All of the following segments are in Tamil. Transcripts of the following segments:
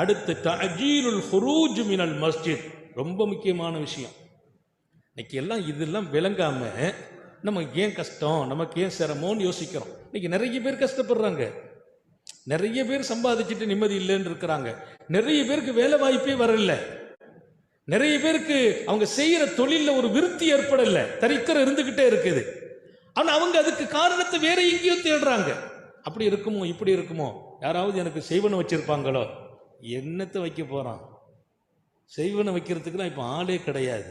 அடுத்து தஅஜீலுல் ஹுரூஜ் மினல் மஸ்ஜித், ரொம்ப முக்கியமான விஷயம். இன்னைக்கு எல்லாம் இதெல்லாம் விளங்காம நமக்கு ஏன் கஷ்டம், நமக்கு ஏன் சிரமம்னு யோசிக்கிறோம். இன்னைக்கு நிறைய பேர் கஷ்டப்படுறாங்க, நிறைய பேர் சம்பாதிச்சுட்டு நிம்மதி இல்லைன்னு இருக்கிறாங்க, நிறைய பேருக்கு வேலை வாய்ப்பே வரல, நிறைய பேருக்கு அவங்க செய்யற தொழில ஒரு விருத்தி ஏற்படல, தரித்திரம் இருந்துகிட்டே இருக்குது. ஆனா அவங்க அதுக்கு காரணத்தை வேற எங்கேயோ தேடுறாங்க. அப்படி இருக்குமோ இப்படி இருக்குமோ, யாராவது எனக்கு செய்வனை வச்சிருப்பாங்களோ. என்னத்தை வைக்க போறான்? செய்வனை வைக்கிறதுக்குலாம் இப்ப ஆளே கிடையாது.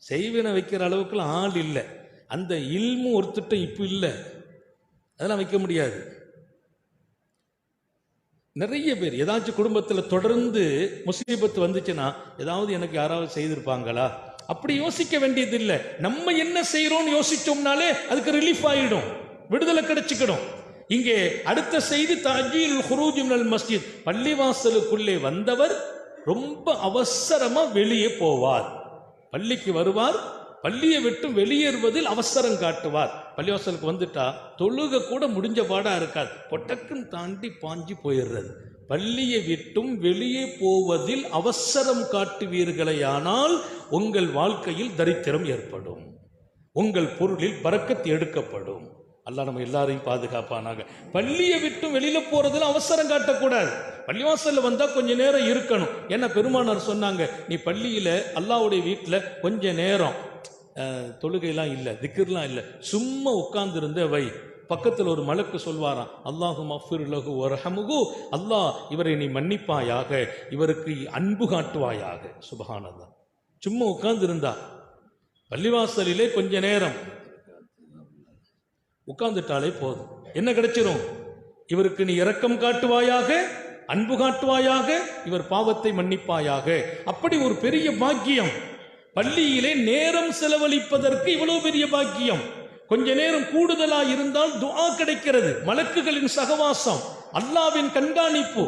செய்வனை வைக்கிற அளவுக்குலாம் ஆள் இல்லை. அந்த இல்மு ஒருத்திட்டம் இப்ப இல்லை, அதெல்லாம் வைக்க முடியாது. நிறைய பேர் ஏதாச்சும் குடும்பத்தில் தொடர்ந்து முசீபத்து வந்துச்சுன்னா ஏதாவது எனக்கு யாராவது செய்திருப்பாங்களா அப்படி யோசிக்க வேண்டியது இல்லை. நம்ம என்ன செய்யறோம்னு யோசிச்சோம்னாலே அதுக்கு ரிலீஃப் ஆயிடும், விடுதலை கிடைச்சிக்கணும். இங்கே அடுத்த செய்தி தஅஜீலுல் ஹுரூஜ் மினல் மஸ்ஜித், பள்ளிவாசலுக்குள்ளே வந்தவர் ரொம்ப அவசரமா வெளியே போவார். பள்ளிக்கு வருவார், பள்ளியை விட்டு வெளியேறுவதில் அவசரம் காட்டுவார். பள்ளிவாசலுக்கு வந்துட்டா தொழுக கூட முடிஞ்ச பாடா இருக்காது, பொட்டக்குன்னு தாண்டி பாஞ்சி போயிடுறது. பள்ளியை விட்டும் வெளியே போவதில் அவசரம் காட்டுவீர்களேயானால் உங்கள் வாழ்க்கையில் தரித்திரம் ஏற்படும், உங்கள் பொருளில் பரக்கத் எடுக்கப்படும். அல்லாஹ் நம்ம எல்லாரையும் பாதுகாப்பானாக. பள்ளியை விட்டு வெளியில போறதுல அவசரம் காட்டக்கூடாது. பள்ளிவாசல்ல வந்தா கொஞ்ச நேரம் இருக்கணும். ஏன்னா பெருமானார் சொன்னாங்க, நீ பள்ளியில அல்லாஹ்வுடைய வீட்டுல கொஞ்ச நேரம் தொழுகைலாம் இல்லை, திக்ர்லாம் இல்லை, சும்மா உட்கார்ந்து இருந்த வை. பக்கத்தில் ஒரு மலக்கு சொல்வாராம், அல்லாஹும் மஃபிர் லஹு வர்ஹமுஹு, அல்லாஹ் இவரை நீ மன்னிப்பாயாக, இவருக்கு அன்பு காட்டுவாயாக. சுப்ஹானல்லாஹ். சும்மா உட்கார்ந்து இருந்தா பள்ளிவாசலிலே கொஞ்ச நேரம் உட்கார்ந்துட்டாலே போதும், என்ன கிடைச்சிரும்? இவருக்கு நீ இரக்கம் காட்டுவாயாக, அன்பு காட்டுவாயாக, இவர் பாவத்தை மன்னிப்பாயாக. அப்படி ஒரு பெரிய பாக்கியம். பள்ளியிலே நேரம் செலவழிப்பதற்கு இவ்வளவு பெரிய பாக்கியம். கொஞ்ச நேரம் கூடுதலா இருந்தால் துஆ கிடைக்கிறது, மலக்குகளின் சகவாசம், அல்லாஹ்வின் கண்காணிப்பு.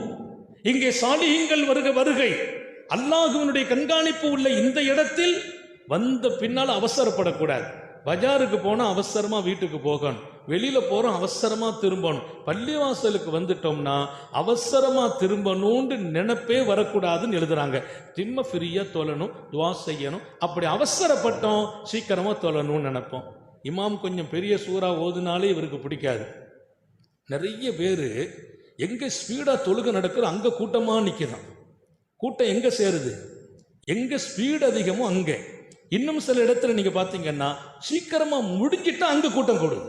இங்கே சாலிஹீன்கள் வருகை, அல்லாஹ்வினுடைய கண்காணிப்பு உள்ள இந்த இடத்தில் வந்த பின்னால் அவசரப்படக்கூடாது. பஜாருக்கு போனா அவசரமா வீட்டுக்கு போகணும், வெளியில போறோம் அவசரமா திரும்பணும். பள்ளிவாசலுக்கு வந்துட்டோம்னா அவசரமா திரும்பணும்னு நினைப்பே வரக்கூடாதுன்னு எழுதுறாங்க. திம்ம ஃப்ரீயா தொழணும், துவா செய்யணும். அப்படி அவசரப்பட்டோம் சீக்கிரமா தொழணும்னு நினைப்போம். இமாம் கொஞ்சம் பெரிய சூறா ஓதுனாலே இவருக்கு பிடிக்காது. நிறைய பேரு எங்க ஸ்பீடா தொழுகை நடக்குற அங்க கூட்டமா நிக்கிறான். கூட்டம் எங்க சேருது? எங்க ஸ்பீடு அதிகமோ அங்கே. இன்னும் சில இடத்துல நீங்க பாத்தீங்கன்னா சீக்கிரமா முடிஞ்சிட்டா அங்க கூட்டம் கூடுது.